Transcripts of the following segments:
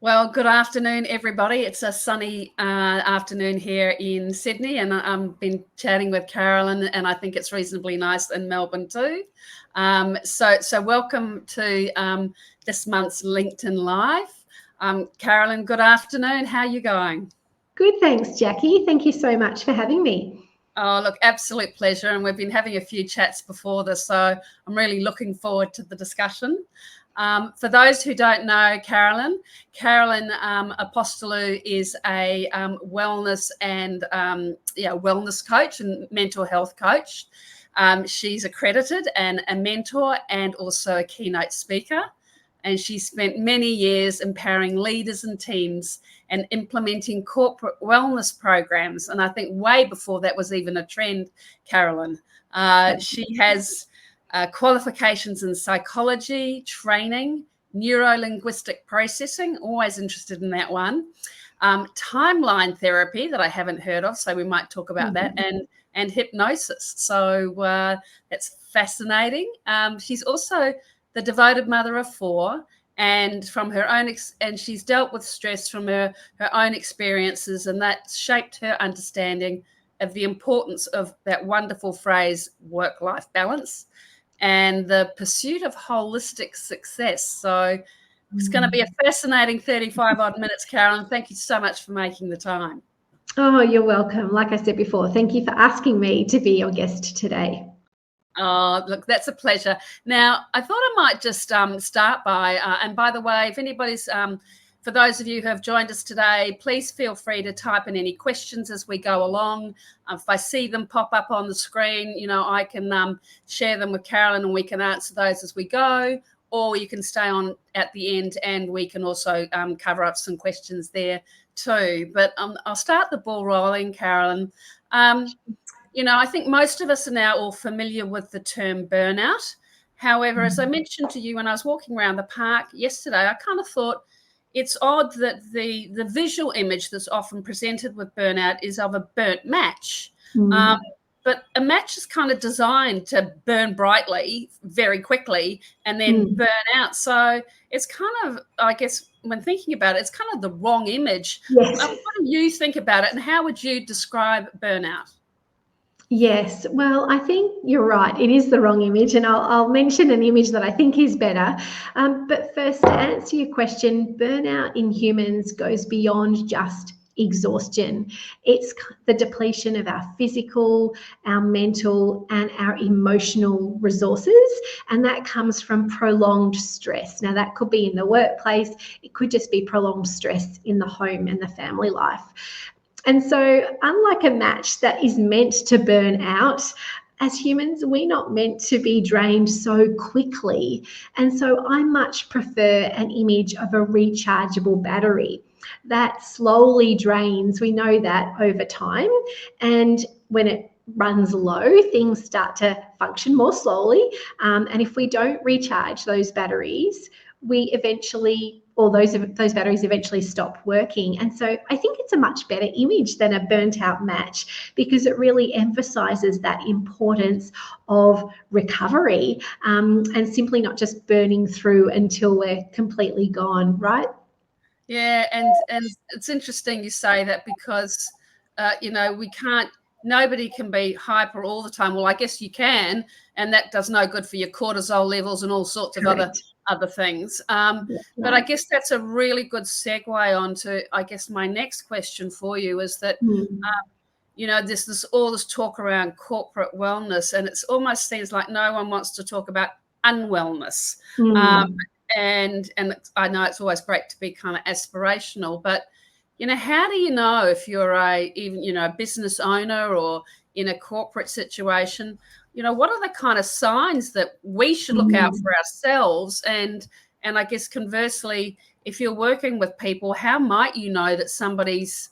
Well, good afternoon, everybody. It's a sunny afternoon here in Sydney, and I've been chatting with Carolyn, and I think it's reasonably nice in Melbourne too. So welcome to this month's LinkedIn Live. Carolyn, good afternoon. How are you going? Good, thanks, Jackie. Thank you so much for having me. Oh, look, absolute pleasure. And we've been having a few chats before this, so I'm really looking forward to the discussion. For those who don't know Carolyn Apostolou is a wellness and wellness coach and mental health coach. She's accredited and a mentor and also a keynote speaker. And she spent many years empowering leaders and teams and implementing corporate wellness programs. And I think way before that was even a trend, Carolyn. She has qualifications in psychology, training, neuro-linguistic processing, always interested in that one, timeline therapy that I haven't heard of, so we might talk about that, and hypnosis. So that's fascinating. She's also the devoted mother of 4, and from her own and she's dealt with stress from her own experiences, and that shaped her understanding of the importance of that wonderful phrase, work-life balance, and the pursuit of holistic success. So it's going to be a fascinating 35 odd minutes, Carolyn. Thank you so much for making the time. Oh, you're welcome. Like I said before, thank you for asking me to be your guest today. Oh, look, that's a pleasure. Now, I thought I might just start by, and by the way, if anybody's, for those of you who have joined us today, please feel free to type in any questions as we go along. If I see them pop up on the screen, I can share them with Carolyn and we can answer those as we go, or you can stay on at the end and we can also cover up some questions there too. But I'll start the ball rolling, Carolyn. I think most of us are now all familiar with the term burnout. However, as I mentioned to you when I was walking around the park yesterday, I kind of thought it's odd that the visual image that's often presented with burnout is of a burnt match. But a match is kind of designed to burn brightly very quickly and then burn out. So it's kind of, I guess, when thinking about it, it's kind of the wrong image. Yes. What do you think about it, and how would you describe burnout? Yes, well, I think you're right. It is the wrong image, and I'll mention an image that I think is better. But first, to answer your question, burnout in humans goes beyond just exhaustion. It's the depletion of our physical, our mental, and our emotional resources, and that comes from prolonged stress. Now, that could be in the workplace, it could just be prolonged stress in the home and the family life. And so, unlike a match that is meant to burn out, as humans, we're not meant to be drained so quickly. And so I much prefer an image of a rechargeable battery that slowly drains. We know that over time. And when it runs low, things start to function more slowly. And if we don't recharge those batteries, those batteries eventually stop working. And so I think it's a much better image than a burnt out match, because it really emphasizes that importance of recovery and simply not just burning through until we're completely gone, right? Yeah, and it's interesting you say that, because nobody can be hyper all the time. Well, I guess you can, and that does no good for your cortisol levels and all sorts of other things. But I guess that's a really good segue on to, I guess, my next question for you is that, there's all this talk around corporate wellness, and it almost seems like no one wants to talk about unwellness. And I know it's always great to be kind of aspirational, but how do you know if you're a business owner or in a corporate situation? What are the kind of signs that we should look out for ourselves? And I guess conversely, if you're working with people, how might you know that somebody's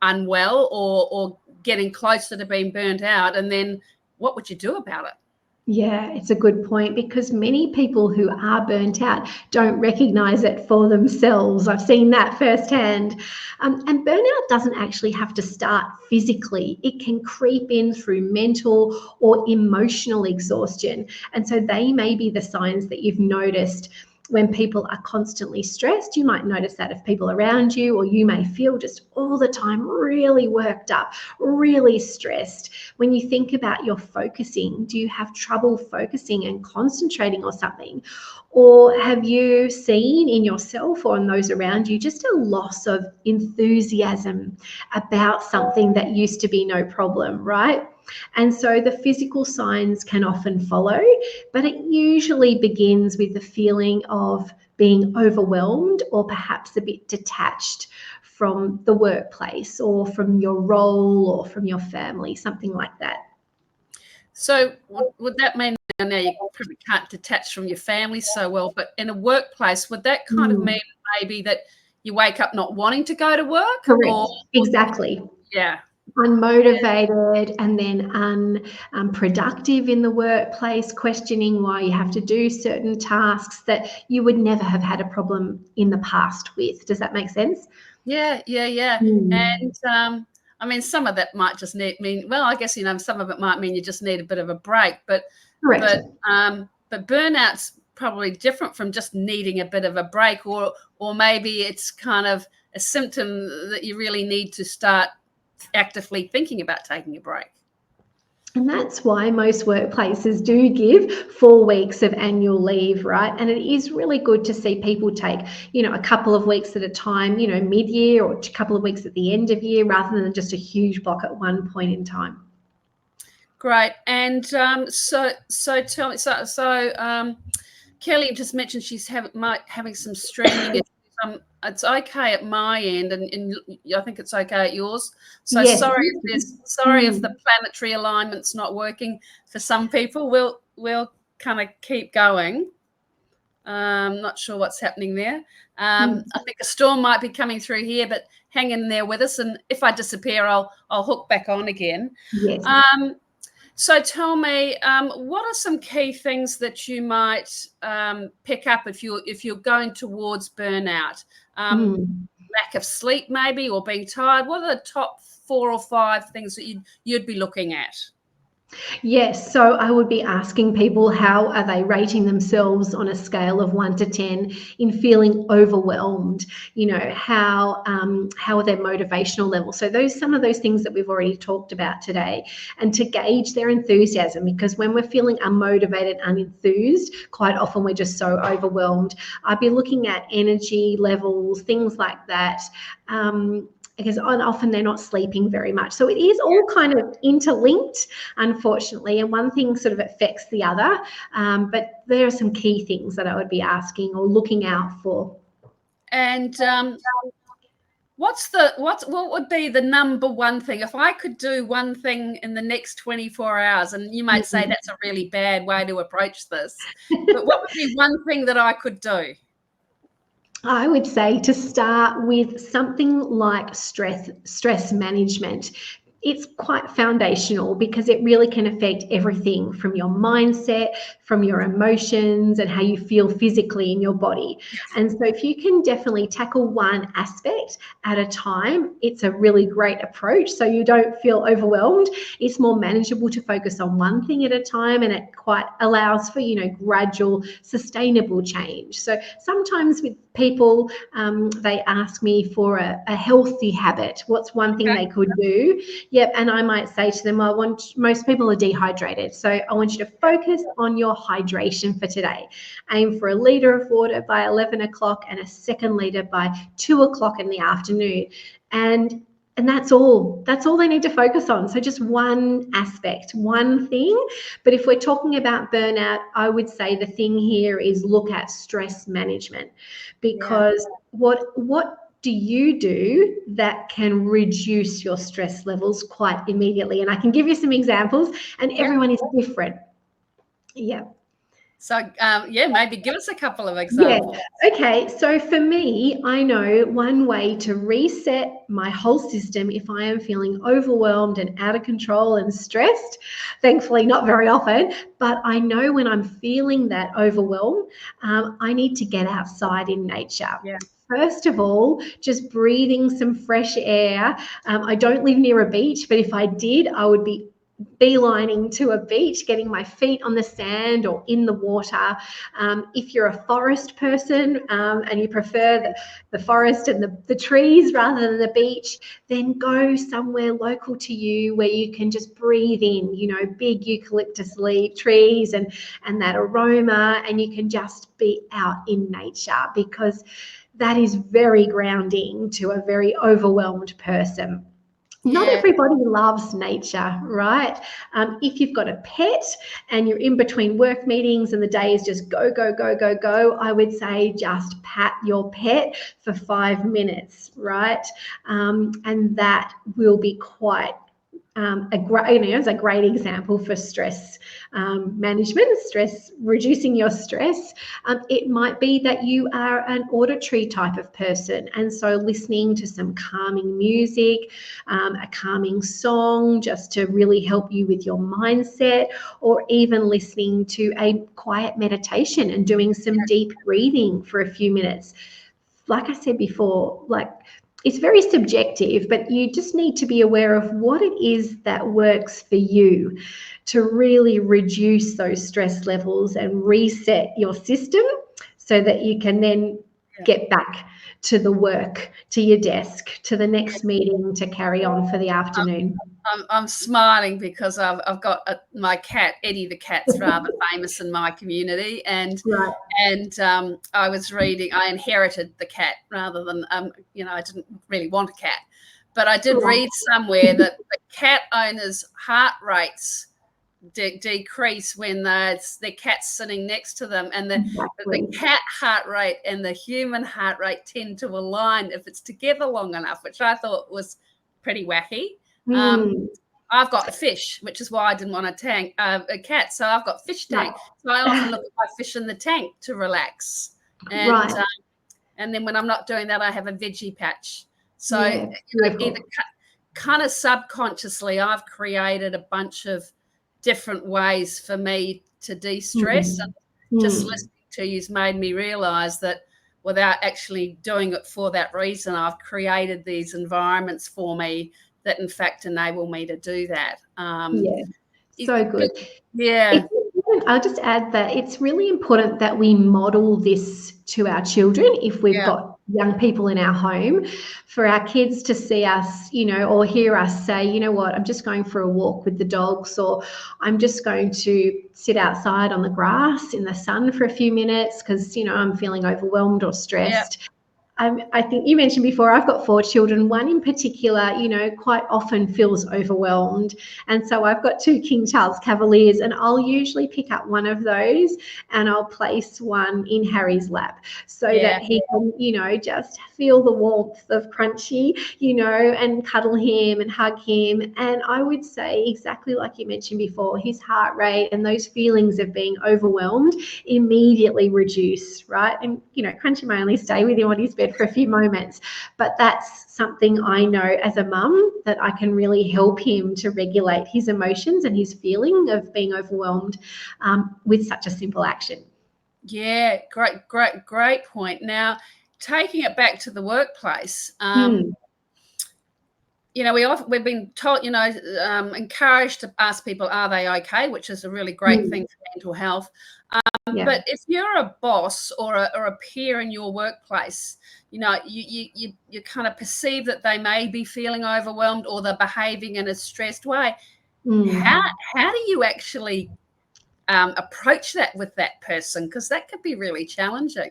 unwell or getting closer to being burnt out? And then what would you do about it? Yeah, it's a good point, because many people who are burnt out don't recognize it for themselves. I've seen that firsthand. And burnout doesn't actually have to start physically. It can creep in through mental or emotional exhaustion. And so they may be the signs that you've noticed when people are constantly stressed. You might notice that if people around you, or you may feel just all the time really worked up, really stressed. When you think about your focusing, do you have trouble focusing and concentrating on something? Or have you seen in yourself or in those around you just a loss of enthusiasm about something that used to be no problem, right? And so the physical signs can often follow, but it usually begins with the feeling of being overwhelmed or perhaps a bit detached from the workplace or from your role or from your family, something like that. So would that mean, now you probably can't detach from your family so well, but in a workplace, would that kind of mean maybe that you wake up not wanting to go to work? Correct. Exactly. Yeah. Unmotivated and then unproductive in the workplace, questioning why you have to do certain tasks that you would never have had a problem in the past with. Does that make sense? Yeah. And I mean, some of that might just mean, well, I guess, some of it might mean you just need a bit of a break, but Correct. but burnout's probably different from just needing a bit of a break, or maybe it's kind of a symptom that you really need to start actively thinking about taking a break. And that's why most workplaces do give 4 weeks of annual leave, right? And it is really good to see people take, a couple of weeks at a time, mid-year, or a couple of weeks at the end of year, rather than just a huge block at one point in time. Great. And so tell me, Kelly just mentioned she's having some streaming. It's okay at my end, and I think it's okay at yours. So yes. sorry if the planetary alignment's not working for some people. We'll kind of keep going. Not sure what's happening there. I think a storm might be coming through here, but hang in there with us. And if I disappear, I'll hook back on again. Yes. So tell me, what are some key things that you might pick up if you're going towards burnout? Lack of sleep, maybe, or being tired. What are the top 4 or 5 things that you'd be looking at? Yes, so I would be asking people, how are they rating themselves on a scale of 1 to 10 in feeling overwhelmed? How are their motivational levels? So some of those things that we've already talked about today, and to gauge their enthusiasm, because when we're feeling unmotivated, unenthused, quite often we're just so overwhelmed. I'd be looking at energy levels, things like that. Because often they're not sleeping very much. So it is all kind of interlinked, unfortunately, and one thing sort of affects the other. But there are some key things that I would be asking or looking out for. And what would be the number one thing? If I could do one thing in the next 24 hours, and you might say that's a really bad way to approach this, but what would be one thing that I could do? I would say to start with something like stress management. It's quite foundational because it really can affect everything from your mindset, from your emotions, and how you feel physically in your body. And so if you can definitely tackle one aspect at a time, it's a really great approach. So you don't feel overwhelmed. It's more manageable to focus on one thing at a time, and it quite allows for, gradual, sustainable change. So sometimes with people, they ask me for a healthy habit. What's one thing they could do? Yep, and I might say to them, most people are dehydrated, so I want you to focus on your hydration for today. Aim for a litre of water by 11 o'clock and a second litre by 2 o'clock in the afternoon. And that's all they need to focus on. So just one aspect, one thing. But if we're talking about burnout, I would say the thing here is look at stress management, because what do you do that can reduce your stress levels quite immediately? And I can give you some examples, and everyone is different. Yeah. So, maybe give us a couple of examples. Yeah. Okay. So for me, I know one way to reset my whole system if I am feeling overwhelmed and out of control and stressed, thankfully not very often, but I know when I'm feeling that overwhelm, I need to get outside in nature. Yeah. First of all, just breathing some fresh air. I don't live near a beach, but if I did, I would be beelining to a beach, getting my feet on the sand or in the water. If you're a forest person and you prefer the forest and the trees rather than the beach, then go somewhere local to you where you can just breathe in, big eucalyptus trees and that aroma, and you can just be out in nature, because that is very grounding to a very overwhelmed person. Not everybody loves nature, right? If you've got a pet and you're in between work meetings and the day is just go, go, go, go, go, I would say just pat your pet for 5 minutes, right? And that will be quite it's a great example for stress management, reducing your stress. It might be that you are an auditory type of person, and so listening to some calming music, a calming song, just to really help you with your mindset, or even listening to a quiet meditation and doing some deep breathing for a few minutes. Like I said before, it's very subjective, but you just need to be aware of what it is that works for you to really reduce those stress levels and reset your system so that you can then get back to the work, to your desk, to the next meeting to carry on for the afternoon. I'm smiling because I've got my cat, Eddie the cat's rather famous in my community, and I was reading. I inherited the cat rather than I didn't really want a cat, but I did read somewhere that the cat owners' heart rates decrease when their cat's sitting next to them, and the cat heart rate and the human heart rate tend to align if it's together long enough, which I thought was pretty wacky. I've got a fish, which is why I didn't want a cat. So I've got fish tank. So I often look at my fish in the tank to relax. And then when I'm not doing that, I have a veggie patch. So either kind of subconsciously, I've created a bunch of different ways for me to de-stress. And just listening to you's made me realize that without actually doing it for that reason, I've created these environments for me that in fact enable me to do that. So good. I'll just add that it's really important that we model this to our children if we've got young people in our home, for our kids to see us, or hear us say, you know what, I'm just going for a walk with the dogs, or I'm just going to sit outside on the grass in the sun for a few minutes because, I'm feeling overwhelmed or stressed. I think you mentioned before, I've got 4 children. One in particular, quite often feels overwhelmed. And so I've got 2 King Charles Cavaliers, and I'll usually pick up one of those and I'll place one in Harry's lap so that he can, just feel the warmth of Crunchy, and cuddle him and hug him. And I would say, exactly like you mentioned before, his heart rate and those feelings of being overwhelmed immediately reduce, right? And, Crunchy may only stay with him on his bed for a few moments, but that's something I know as a mum that I can really help him to regulate his emotions and his feeling of being overwhelmed with such a simple action. Yeah, great point. Now, taking it back to the workplace, we've been told, encouraged to ask people, are they okay, which is a really great thing for mental health. But if you're a boss or a peer in your workplace, you kind of perceive that they may be feeling overwhelmed or they're behaving in a stressed way. How do you actually approach that with that person? Because that could be really challenging.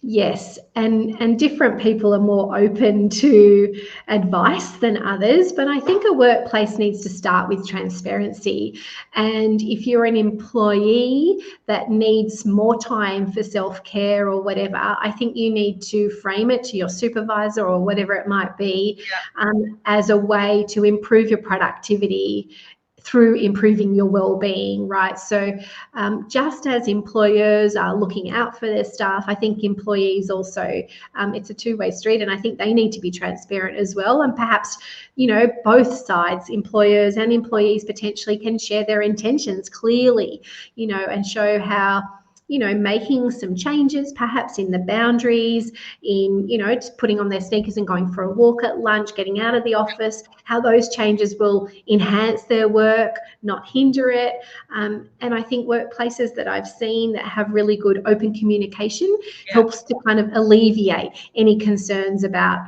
Yes, and different people are more open to advice than others, but I think a workplace needs to start with transparency. And if you're an employee that needs more time for self-care or whatever, I think you need to frame it to your supervisor or whatever it might be as a way to improve your productivity through improving your well-being, right? So just as employers are looking out for their staff, I think employees also, it's a two-way street, and I think they need to be transparent as well. And perhaps, both sides, employers and employees, potentially can share their intentions clearly, and show how, making some changes, perhaps in the boundaries, in, just putting on their sneakers and going for a walk at lunch, getting out of the office, how those changes will enhance their work, not hinder it. And I think workplaces that I've seen that have really good open communication helps to kind of alleviate any concerns about,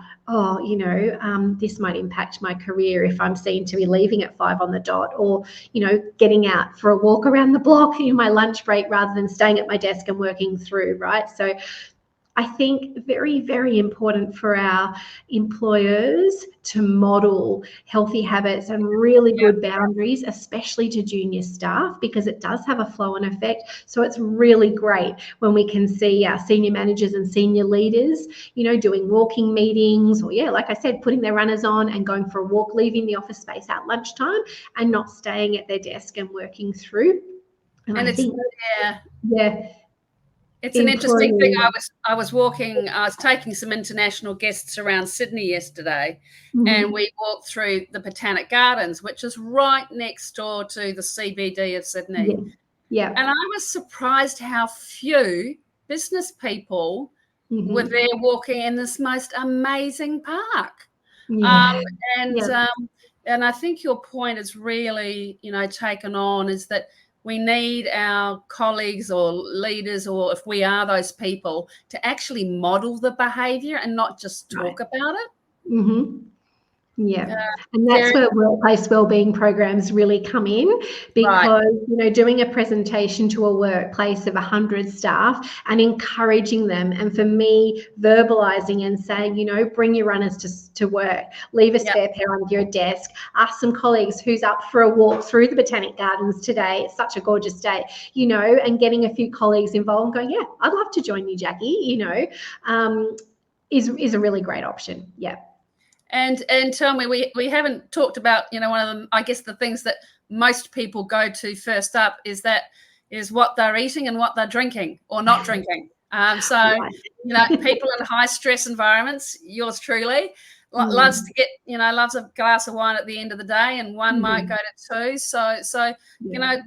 this might impact my career if I'm seen to be leaving at 5 on the dot, or, getting out for a walk around the block in my lunch break rather than staying at my desk and working through, right? So I think very, very important for our employers to model healthy habits and really good boundaries, especially to junior staff, because it does have a flow-on effect. So it's really great when we can see our senior managers and senior leaders, doing walking meetings, or like I said, putting their runners on and going for a walk, leaving the office space at lunchtime and not staying at their desk and working through. And I think, it's an interesting thing. I was taking some international guests around Sydney yesterday, and we walked through the Botanic Gardens, which is right next door to the CBD of Sydney. Yeah. And I was surprised how few business people were there walking in this most amazing park. And I think your point is really, taken on, is that we need our colleagues or leaders, or if we are those people, to actually model the behaviour and not just talk about it. And that's where workplace wellbeing programs really come in, because doing a presentation to a workplace of 100 staff and encouraging them, and for me, verbalizing and saying, bring your runners to work, leave a spare pair on your desk, ask some colleagues who's up for a walk through the Botanic Gardens today, it's such a gorgeous day, and getting a few colleagues involved and going, I'd love to join you, Jackie, is a really great option. And tell me, we haven't talked about, one of them, I guess the things that most people go to first up is what they're eating and what they're drinking or not drinking. People in high stress environments, yours truly, loves to get, loves a glass of wine at the end of the day, and one might go to 2. So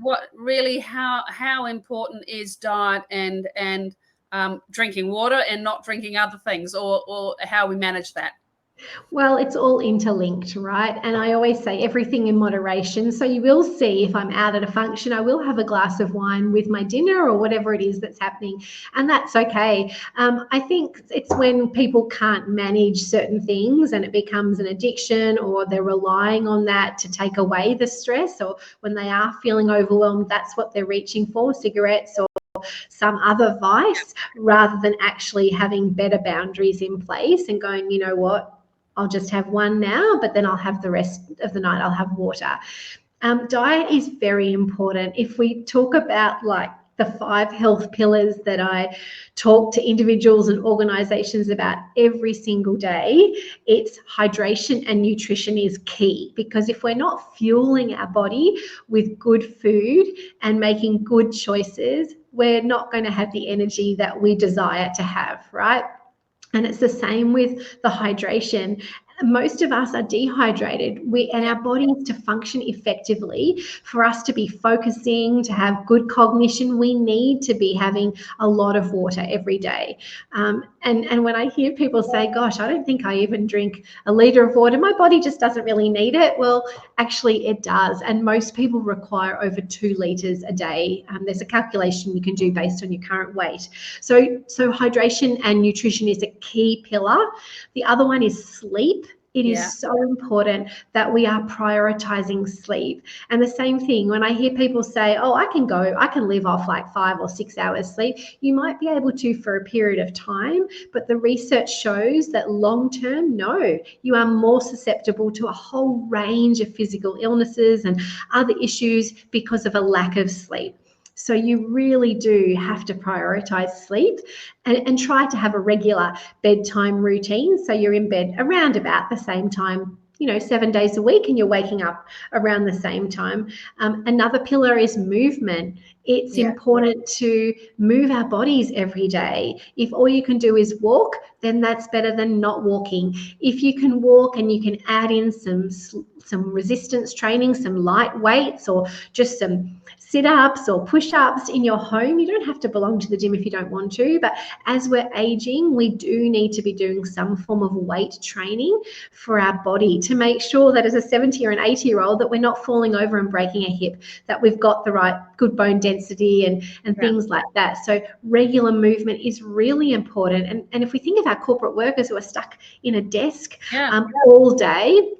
what really, how important is diet and drinking water and not drinking other things, or how we manage that? Well, it's all interlinked, right? And I always say everything in moderation. So you will see, if I'm out at a function, I will have a glass of wine with my dinner or whatever it is that's happening, and that's okay. I think it's when people can't manage certain things and it becomes an addiction, or they're relying on that to take away the stress, or when they are feeling overwhelmed, that's what they're reaching for, cigarettes or some other vice, rather than actually having better boundaries in place and going, you know what, I'll just have one now, but then I'll have the rest of the night, I'll have water. Diet is very important. If we talk about like the 5 health pillars that I talk to individuals and organizations about every single day, it's hydration and nutrition is key, because if we're not fueling our body with good food and making good choices, we're not going to have the energy that we desire to have, right? And it's the same with the hydration. Most of us are dehydrated, and our body needs to function effectively. For us to be focusing, to have good cognition, we need to be having a lot of water every day. And when I hear people say, gosh, I don't think I even drink a litre of water, my body just doesn't really need it. Well, actually it does. And most people require over 2 litres a day. There's a calculation you can do based on your current weight. So hydration and nutrition is a key pillar. The other one is sleep. It is so important that we are prioritizing sleep. And the same thing, when I hear people say, oh, I can live off like 5 or 6 hours sleep, you might be able to for a period of time, but the research shows that long term, no, you are more susceptible to a whole range of physical illnesses and other issues because of a lack of sleep. So you really do have to prioritize sleep and try to have a regular bedtime routine. So you're in bed around about the same time, 7 days a week, and you're waking up around the same time. Another pillar is movement. It's important to move our bodies every day. If all you can do is walk, then that's better than not walking. If you can walk and you can add in some resistance training, some light weights, or just some sit-ups or push-ups in your home. You don't have to belong to the gym if you don't want to, but as we're aging, we do need to be doing some form of weight training for our body to make sure that as a 70 or an 80-year-old that we're not falling over and breaking a hip, that we've got the right good bone density and things like that. So regular movement is really important. And if we think of our corporate workers who are stuck in a desk all day,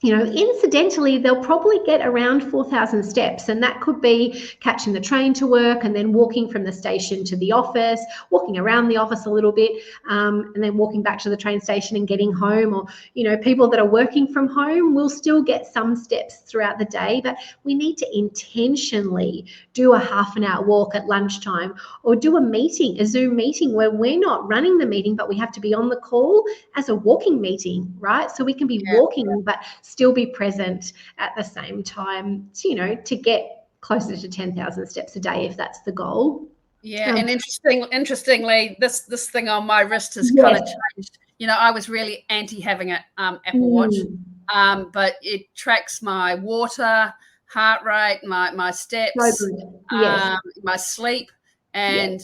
you know, incidentally, they'll probably get around 4,000 steps, and that could be catching the train to work and then walking from the station to the office, walking around the office a little bit, and then walking back to the train station and getting home. Or, you know, people that are working from home will still get some steps throughout the day, but we need to intentionally do a half an hour walk at lunchtime, or do a Zoom meeting where we're not running the meeting, but we have to be on the call as a walking meeting, right? So we can be walking, but still be present at the same time, you know, to get closer to 10,000 steps a day if that's the goal. Yeah, and interestingly, this thing on my wrist has kind of changed. You know, I was really anti having an Apple Watch, but it tracks my water, heart rate, my steps, my sleep. And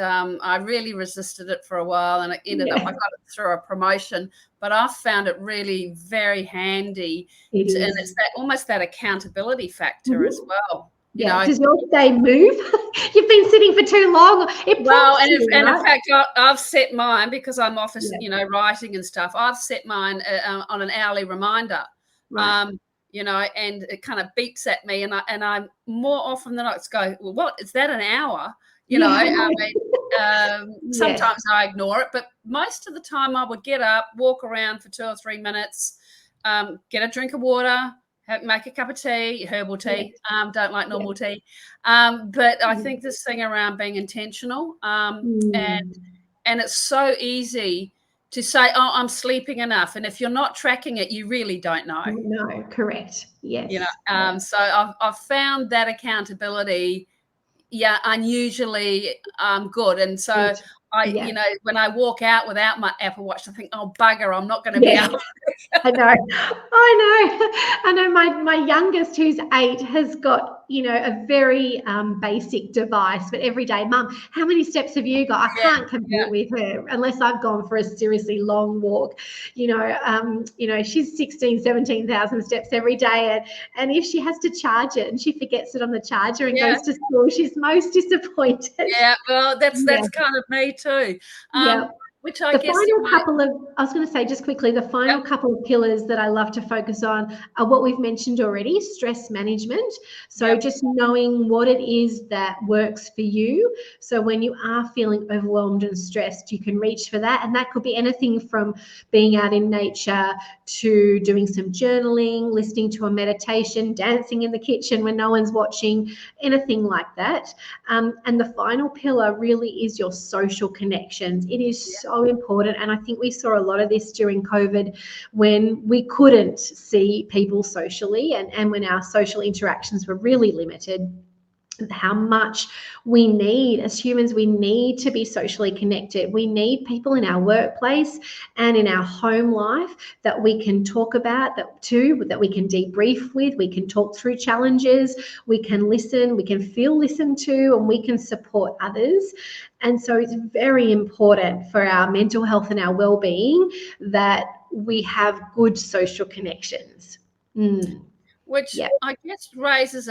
I really resisted it for a while, and it ended up I got it through a promotion. But I've found it really very handy, and it's that almost that accountability factor as well. You know, does yours say move? You've been sitting for too long. In fact, I've set mine because I'm office, you know, writing and stuff. I've set mine on an hourly reminder. Right. You know, and it kind of beeps at me, and I'm more often than not go, well, what is that, an hour? You know, I mean, sometimes I ignore it, but most of the time I would get up, walk around for 2 or 3 minutes, get a drink of water, make a cup of tea, herbal tea. Don't like normal tea, but I think this thing around being intentional, and it's so easy to say, oh, I'm sleeping enough. And if you're not tracking it, you really don't know. No, correct. Yes. You know, so I've found that accountability, unusually good. And so you know, when I walk out without my Apple Watch, I think, oh, bugger, I'm not going to be able. I know. My youngest, who's 8, has got, you know, a very basic device, but every day, Mum, how many steps have you got? I can't compete with her unless I've gone for a seriously long walk. You know, she's 17,000 steps every day, and if she has to charge it and she forgets it on the charger and goes to school, she's most disappointed. Yeah, well, that's kind of me too. Which I guess I was going to say just quickly, the final couple of pillars that I love to focus on are what we've mentioned already: stress management. So just knowing what it is that works for you. So when you are feeling overwhelmed and stressed, you can reach for that. And that could be anything from being out in nature to doing some journaling, listening to a meditation, dancing in the kitchen when no one's watching, anything like that. And the final pillar really is your social connections. It is so important, and I think we saw a lot of this during COVID when we couldn't see people socially, and when our social interactions were really limited. How much we need, as humans, we need to be socially connected. We need people in our workplace and in our home life that we can talk about, that we can debrief with, we can talk through challenges, we can listen, we can feel listened to, and we can support others. And so it's very important for our mental health and our well-being that we have good social connections. Which I guess raises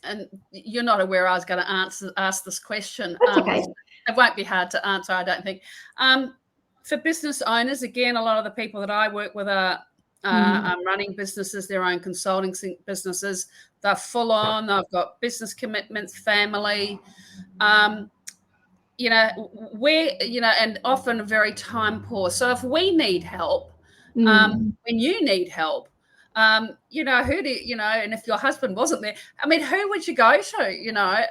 and you're not aware I was going to ask this question. That's okay. It won't be hard to answer, I don't think. For business owners, again, a lot of the people that I work with are running businesses, their own consulting businesses. They're full on. They've got business commitments, family. You know, and often very time poor. So if we need help, when you need help, you know, and if your husband wasn't there, I mean, who would you go to, you know?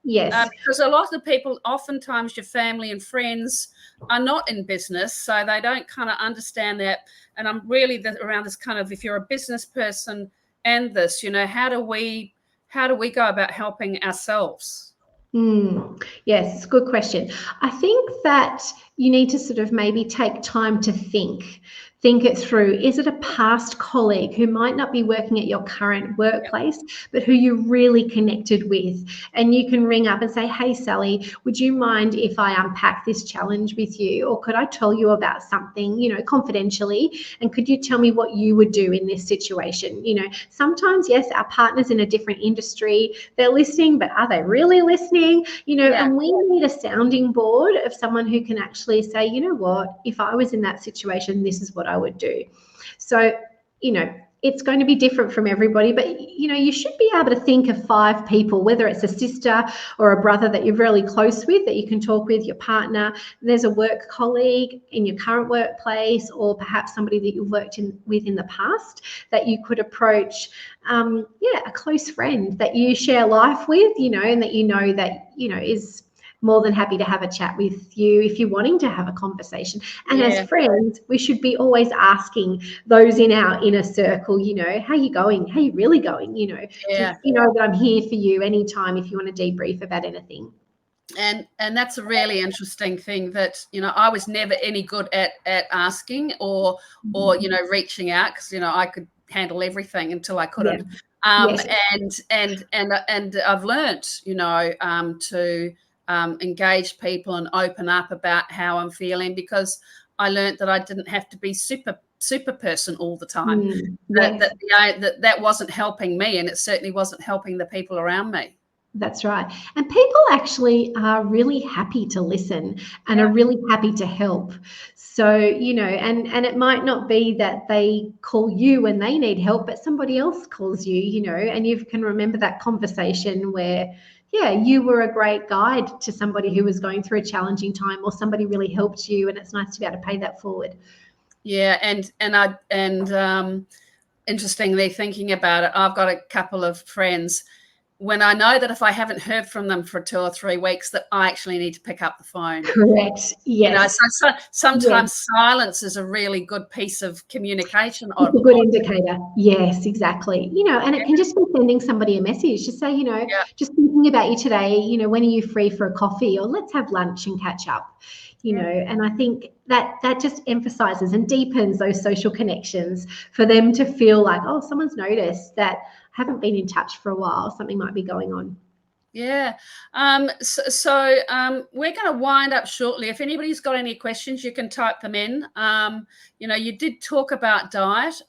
Because a lot of the people, oftentimes your family and friends are not in business, so they don't kind of understand that. And I'm really around this kind of, if you're a business person and this, you know, how do we go about helping ourselves? Yes, good question. I think that you need to sort of maybe take time to think think it through. Is it a past colleague who might not be working at your current workplace, but who you really connected with? And you can ring up and say, hey, Sally, would you mind if I unpack this challenge with you? Or could I tell you about something, confidentially? And could you tell me what you would do in this situation? Sometimes, yes, our partner's in a different industry, they're listening, but are they really listening? And we need a sounding board of someone who can actually say, you know what, if I was in that situation, this is what I would do. So, it's going to be different from everybody, but you should be able to think of 5 people, whether it's a sister or a brother that you're really close with, that you can talk with, your partner. There's a work colleague in your current workplace, or perhaps somebody that you've worked with in the past that you could approach. A close friend that you share life with, and that is more than happy to have a chat with you if you're wanting to have a conversation. And as friends, we should be always asking those in our inner circle, how are you going? How are you really going? That I'm here for you anytime if you want to debrief about anything. And that's a really interesting thing that, I was never any good at asking or reaching out, because, I could handle everything until I couldn't. And I've learned, to engage people and open up about how I'm feeling, because I learned that I didn't have to be super person all the time. That wasn't helping me, and it certainly wasn't helping the people around me. That's right. And people actually are really happy to listen and are really happy to help. So, and it might not be that they call you when they need help, but somebody else calls you, and you can remember that conversation where, you were a great guide to somebody who was going through a challenging time, or somebody really helped you, and it's nice to be able to pay that forward. Yeah, and interestingly, thinking about it, I've got a couple of friends, when I know that if I haven't heard from them for 2 or 3 weeks, that I actually need to pick up the phone. Correct. Yes. So sometimes silence is a really good piece of communication. It's a good indicator. Yes, exactly. And it can just be sending somebody a message to say, just thinking about you today, when are you free for a coffee, or let's have lunch and catch up, and I think that just emphasizes and deepens those social connections for them to feel like, oh, someone's noticed that I haven't been in touch for a while, something might be going on. Yeah. So we're going to wind up shortly. If anybody's got any questions, you can type them in. You did talk about diet.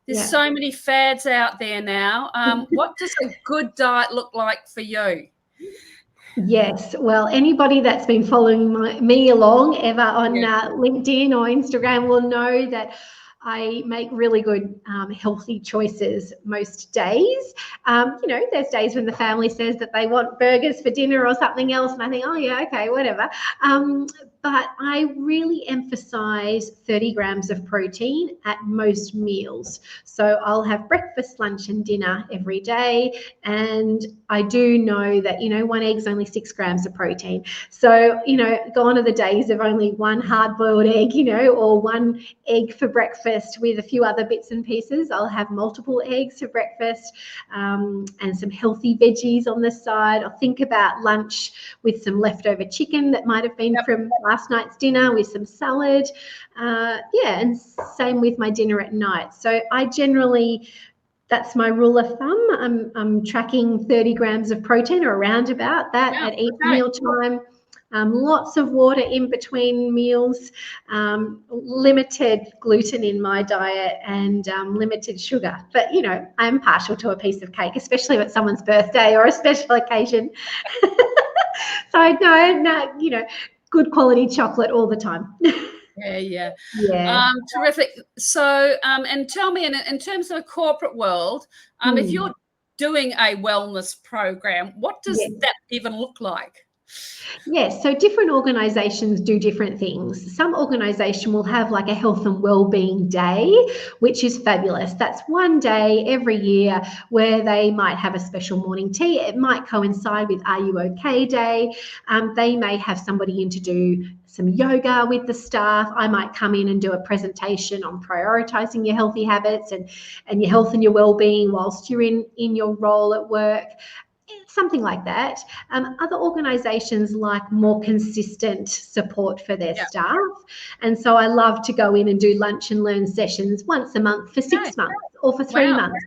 There's so many fads out there now. What does a good diet look like for you? Yes, well, anybody that's been following me along ever on LinkedIn or Instagram will know that I make really good healthy choices most days. There's days when the family says that they want burgers for dinner or something else, and I think, oh yeah, okay, whatever. But I really emphasize 30 grams of protein at most meals. So I'll have breakfast, lunch, and dinner every day. And I do know that, 1 egg's only 6 grams of protein. So, gone are the days of only 1 hard-boiled egg, or 1 egg for breakfast with a few other bits and pieces. I'll have multiple eggs for breakfast, and some healthy veggies on the side. I'll think about lunch with some leftover chicken that might have been from last night's dinner, with some salad. And same with my dinner at night. So I generally, that's my rule of thumb. I'm tracking 30 grams of protein, or around about that, at each meal time. Lots of water in between meals, limited gluten in my diet, and limited sugar. But, I'm partial to a piece of cake, especially if it's someone's birthday or a special occasion. So no, good quality chocolate all the time. Yeah. Terrific. So, and tell me, in terms of the corporate world, if you're doing a wellness program, what does that even look like? Yes, so different organisations do different things. Some organisation will have like a health and wellbeing day, which is fabulous. That's one day every year where they might have a special morning tea. It might coincide with Are You OK Day. They may have somebody in to do some yoga with the staff. I might come in and do a presentation on prioritising your healthy habits and your health and your wellbeing whilst you're in your role at work. something like that. Other organisations like more consistent support for their staff. And so I love to go in and do lunch and learn sessions once a month for 6 months or for 3 months.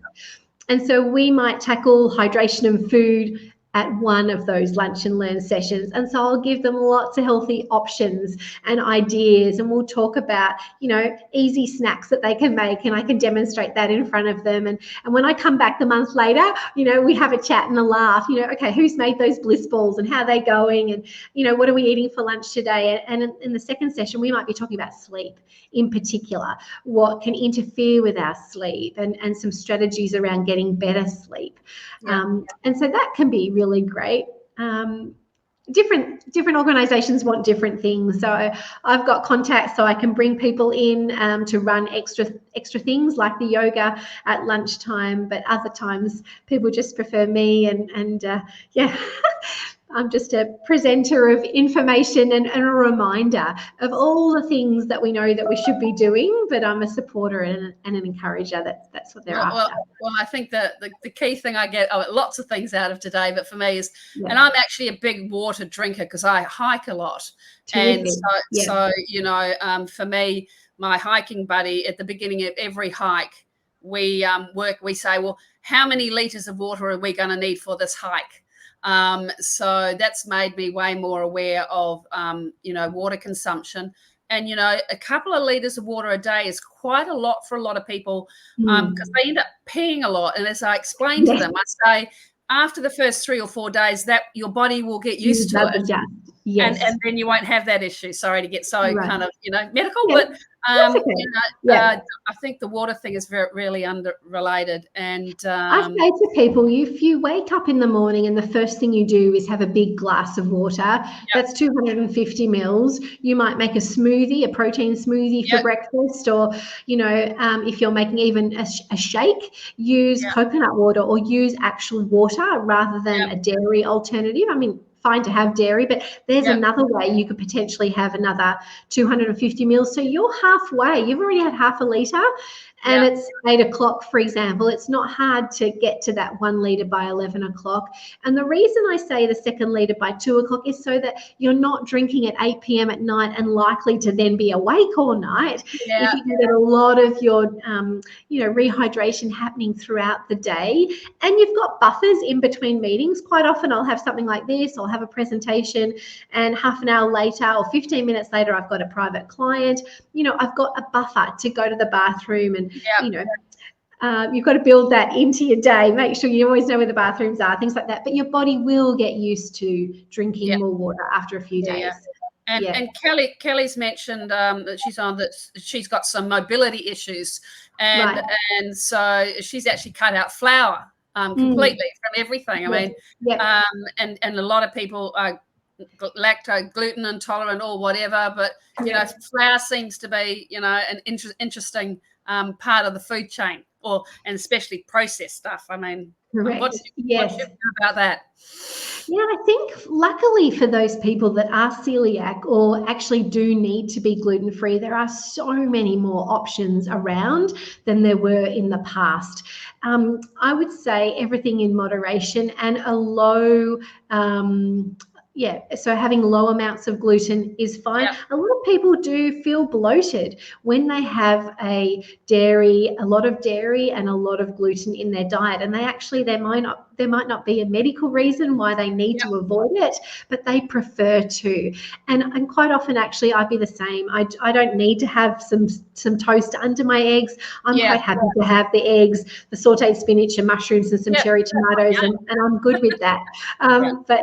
And so we might tackle hydration and food at one of those lunch and learn sessions. And so I'll give them lots of healthy options and ideas, and we'll talk about, easy snacks that they can make, and I can demonstrate that in front of them. And when I come back the month later, we have a chat and a laugh, okay, who's made those bliss balls and how are they going? And, what are we eating for lunch today? And in the second session, we might be talking about sleep in particular, what can interfere with our sleep, and some strategies around getting better sleep. And so that can be really great. Different organisations want different things. So I've got contacts, so I can bring people in to run extra things like the yoga at lunchtime. But other times, people just prefer me, and I'm just a presenter of information and a reminder of all the things that we know that we should be doing, but I'm a supporter and an encourager. That's what they're after. Well, I think that the key thing I get lots of things out of today, but for me is, and I'm actually a big water drinker because I hike a lot. Terrific. And so for me, my hiking buddy, at the beginning of every hike, we say, well, how many litres of water are we going to need for this hike? So that's made me way more aware of, water consumption. And, a couple of litres of water a day is quite a lot for a lot of people, because they end up peeing a lot. And as I explain to them, I say, after the first 3 or 4 days, that your body will get used to it. Yes. And then you won't have that issue. Sorry to get so kind of, medical, but I think the water thing is really underrelated. And I say to people, if you wake up in the morning and the first thing you do is have a big glass of water, that's 250 mils. You might make a smoothie, a protein smoothie for breakfast, or, if you're making even a shake, use coconut water or use actual water rather than a dairy alternative. I mean, fine to have dairy, but there's another way you could potentially have another 250 mils. So you're halfway. You've already had half a litre, and it's 8 o'clock, for example. It's not hard to get to that 1 litre by 11 o'clock. And the reason I say the second litre by 2 o'clock is so that you're not drinking at 8 p.m. at night and likely to then be awake all night. If you can get a lot of your, rehydration happening throughout the day, and you've got buffers in between meetings. Quite often I'll have something like this, I'll have a presentation, and half an hour later or 15 minutes later, I've got a private client. I've got a buffer to go to the bathroom, and you've got to build that into your day. Make sure you always know where the bathrooms are, things like that. But your body will get used to drinking more water after a few days. And Kelly's mentioned that she's got some mobility issues, and so she's actually cut out flour completely from everything. I mean, and a lot of people are gluten intolerant or whatever, but flour seems to be an interesting part of the food chain, and especially processed stuff. I mean, what's your view about that? Yeah, I think luckily for those people that are celiac or actually do need to be gluten-free, there are so many more options around than there were in the past. I would say everything in moderation, and a low so having low amounts of gluten is fine. A lot of people do feel bloated when they have a lot of dairy and a lot of gluten in their diet, and there might not be a medical reason why they need to avoid it, but they prefer to. And quite often, actually, I'd be the same. I don't need to have some toast under my eggs. I'm quite happy to have the eggs, the sauteed spinach and mushrooms and some cherry tomatoes, and I'm good with that. But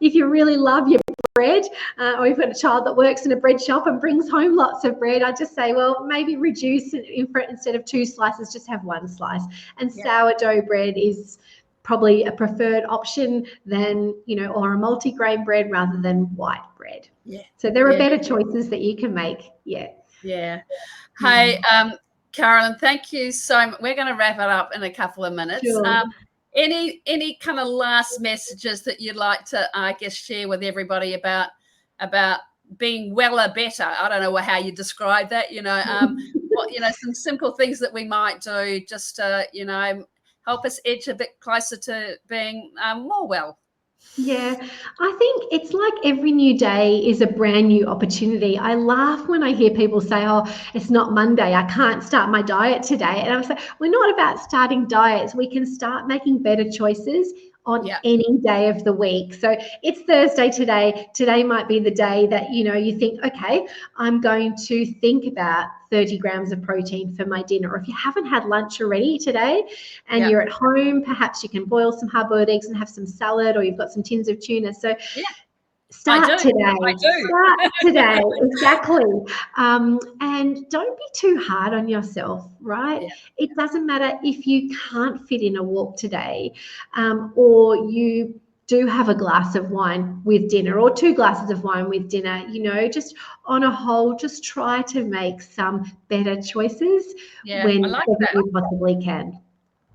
if you really love your bread, or you've got a child that works in a bread shop and brings home lots of bread, I just say, well, maybe reduce it. Instead of 2 slices, just have 1 slice. And sourdough bread is probably a preferred option than, or a multigrain bread rather than white bread. So there are better choices that you can make. Hey, Carolyn, thank you so much. We're going to wrap it up in a couple of minutes. Sure. Any kind of last messages that you'd like to, I guess, share with everybody about being better? I don't know how you describe that. Some simple things that we might do just to, help us edge a bit closer to being more well. Yeah, I think it's like every new day is a brand new opportunity. I laugh when I hear people say, oh, it's not Monday, I can't start my diet today. And I'm saying, we're not about starting diets. We can start making better choices on any day of the week. So it's Thursday today. Today might be the day that, you think, okay, I'm going to think about 30 grams of protein for my dinner. Or if you haven't had lunch already today and you're at home, perhaps you can boil some hard-boiled eggs and have some salad, or you've got some tins of tuna. So start today, exactly. And don't be too hard on yourself, right? It doesn't matter if you can't fit in a walk today, or you do have a glass of wine with dinner or 2 glasses of wine with dinner. Just on a whole, just try to make some better choices whenever you possibly can.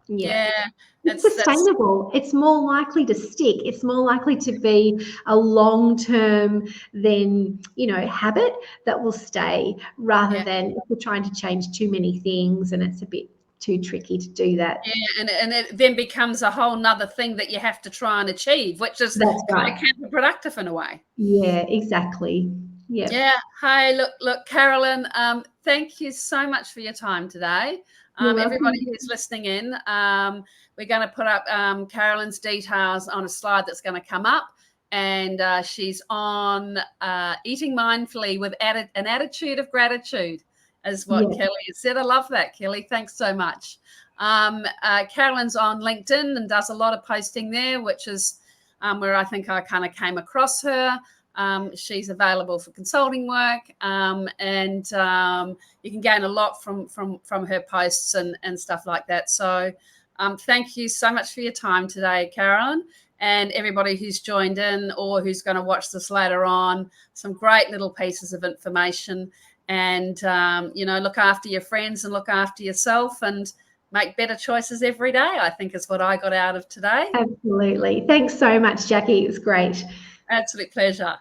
It's sustainable. It's more likely to stick. It's more likely to be a long-term than, habit that will stay, rather than if you're trying to change too many things and it's a bit too tricky to do that. Yeah, and it then becomes a whole nother thing that you have to try and achieve, which is kind of counterproductive in a way. Yeah, exactly. Yeah. Hey, look, Carolyn, thank you so much for your time today. Everybody who's listening in, we're going to put up Carolyn's details on a slide that's going to come up, and she's on Eating Mindfully with an attitude of gratitude, is what Kelly has said. I love that, Kelly. Thanks so much. Carolyn's on LinkedIn and does a lot of posting there, which is where I think I kind of came across her. She's available for consulting work, and you can gain a lot from her posts and stuff like that. So thank you so much for your time today, Carolyn, and everybody who's joined in or who's going to watch this later on. Some great little pieces of information, and look after your friends and look after yourself and make better choices every day, I think is what I got out of today. Absolutely. Thanks so much, Jackie. It was great. Absolute pleasure.